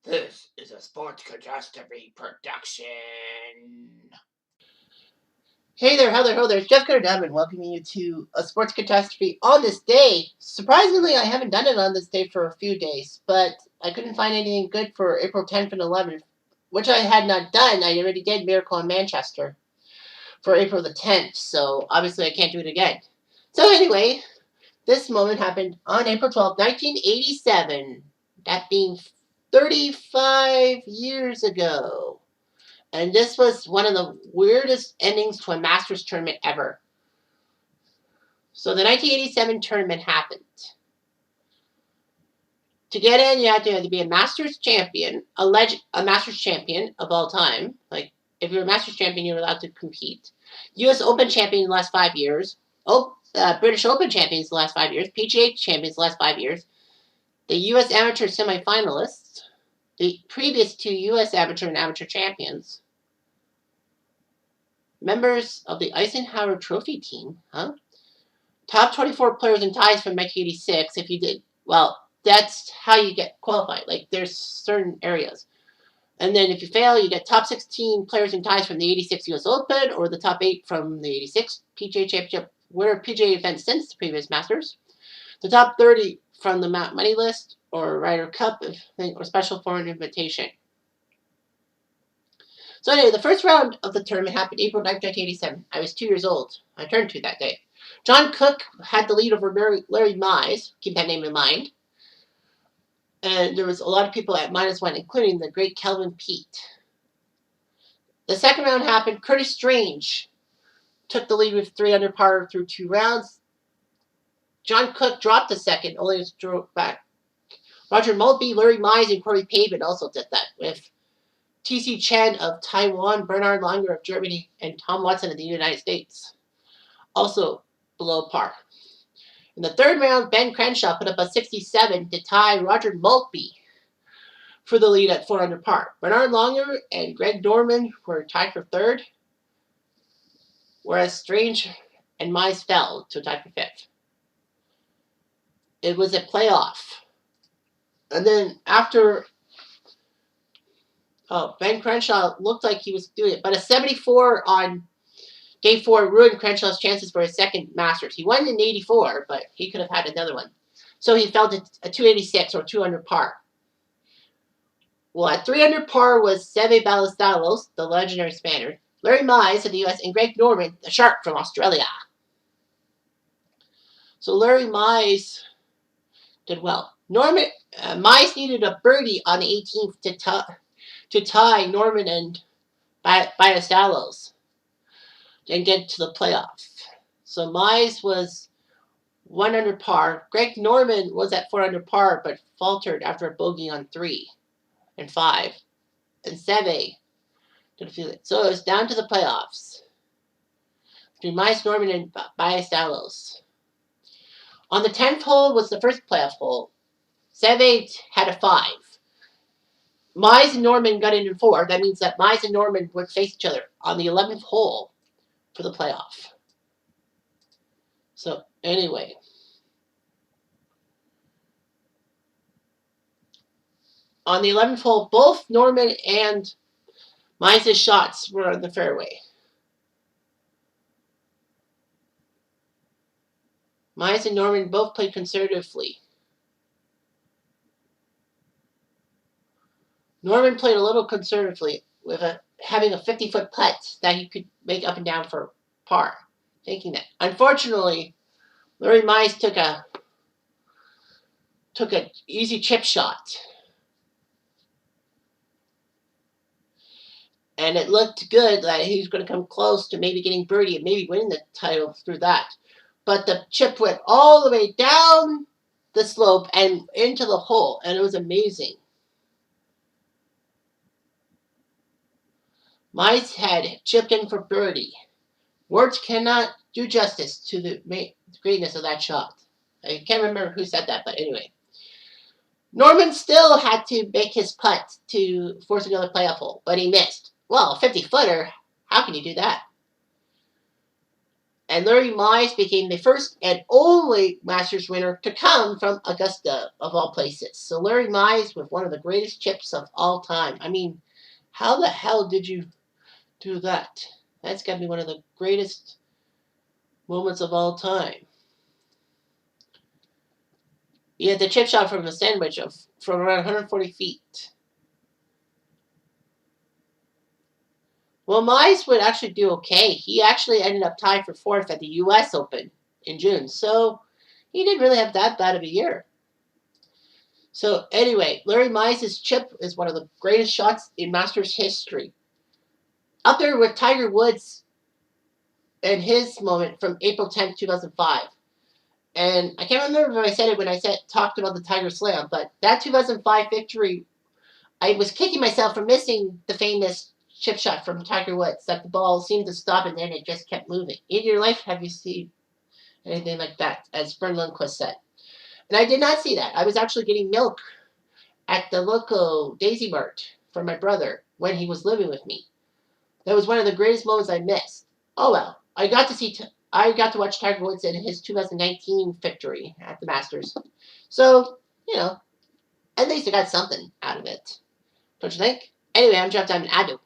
This is a Sports Catastrophe production. Hey there, ho there, it's Jeff Cutter welcoming you to a Sports Catastrophe on this day. Surprisingly, I haven't done it on this day for a few days, but I couldn't find anything good for April 10th and 11th, which I had not done. I already did Miracle in Manchester for April the 10th, so obviously I can't do it again. So anyway, this moment happened on April 12th, 1987, that being 35 years ago. And this was one of the weirdest endings to a Masters tournament ever. So the 1987 tournament happened. To get in, you had to be a Masters champion, a Masters champion of all time. Like, if you're a Masters champion, you're allowed to compete. U.S. Open champion in the last 5 years. British Open champions the last 5 years. PGA champions the last 5 years. The U.S. Amateur semifinalists. The previous two U.S. Amateur and Amateur champions. Members of the Eisenhower Trophy team, Top 24 players and ties from 1986. If you did, well, that's how you get qualified. Like, there's certain areas. And then if you fail, you get top 16 players and ties from the 86 US Open or the top 8 from the 86 PGA Championship, winner PGA event since the previous Masters. The top 30 from the Mount Money list or Ryder Cup or special foreign invitation. So anyway, the first round of the tournament happened April 9, 1987. I was 2 years old. I turned 2 that day. John Cook had the lead over Larry Mize. Keep that name in mind. And there was a lot of people at -1, including the great Kelvin Pete. The second round happened. Curtis Strange took the lead with 3 under par through 2 rounds. John Cook dropped the second, only a stroke back. Roger Maltby, Larry Mize, and Corey Pavin also did that, with T.C. Chen of Taiwan, Bernhard Langer of Germany, and Tom Watson of the United States also below par. In the third round, Ben Crenshaw put up a 67 to tie Roger Maltby for the lead at 4 under par. Bernhard Langer and Greg Norman were tied for third, whereas Strange and Mize fell to a tie for fifth. It was a playoff. And then after Ben Crenshaw looked like he was doing it, but a 74 on Day 4 ruined Crenshaw's chances for his second Masters. He won in 84, but he could have had another one. So he fell to a 286 or 2 under par. Well, at 3 under par was Seve Ballesteros, the legendary Spaniard, Larry Mize of the U.S., and Greg Norman, the Shark from Australia. So Larry Mize did well. Mize needed a birdie on the 18th to tie Norman and Ballesteros and get to the playoff. So Mize was 1 under par. Greg Norman was at 4 under par, but faltered after a bogey on 3 and 5. And Seve didn't feel it. So it was down to the playoffs between Mize, Norman, and Ballesteros. On the 10th hole was the first playoff hole. Seve had a 5. Mize and Norman got in 4. That means that Mize and Norman would face each other on the 11th hole for the playoff. So anyway, on the 11th hole, both Norman and Mize's shots were on the fairway. Mize and Norman both played conservatively. Norman played a little conservatively with having a 50-foot putt that he could make up and down for par, thinking that. Unfortunately, Larry Mize took an easy chip shot. And it looked good that he was going to come close to maybe getting birdie and maybe winning the title through that. But the chip went all the way down the slope and into the hole, and it was amazing. Mize had chipped in for birdie. Words cannot do justice to the greatness of that shot. I can't remember who said that, but anyway. Norman still had to make his putt to force another playoff hole, but he missed. Well, a 50-footer, how can you do that? And Larry Mize became the first and only Masters winner to come from Augusta, of all places. So Larry Mize with one of the greatest chips of all time. I mean, how the hell did you do that? That's got to be one of the greatest moments of all time. He had the chip shot from a sandwich from around 140 feet. Well, Mize would actually do okay. He actually ended up tied for fourth at the U.S. Open in June, so he didn't really have that bad of a year. So anyway, Larry Mize's chip is one of the greatest shots in Masters history. Up there with Tiger Woods and his moment from April 10th, 2005. And I can't remember if I said it when I talked about the Tiger Slam, but that 2005 victory, I was kicking myself for missing the famous chip shot from Tiger Woods, that the ball seemed to stop and then it just kept moving. In your life, have you seen anything like that, as Bern Lundquist said? And I did not see that. I was actually getting milk at the local Daisy Mart for my brother when he was living with me. That was one of the greatest moments I missed. Oh well, I got to watch Tiger Woods in his 2019 victory at the Masters. So, at least I got something out of it. Don't you think? Anyway, I'm Jeff Diamond. Adu.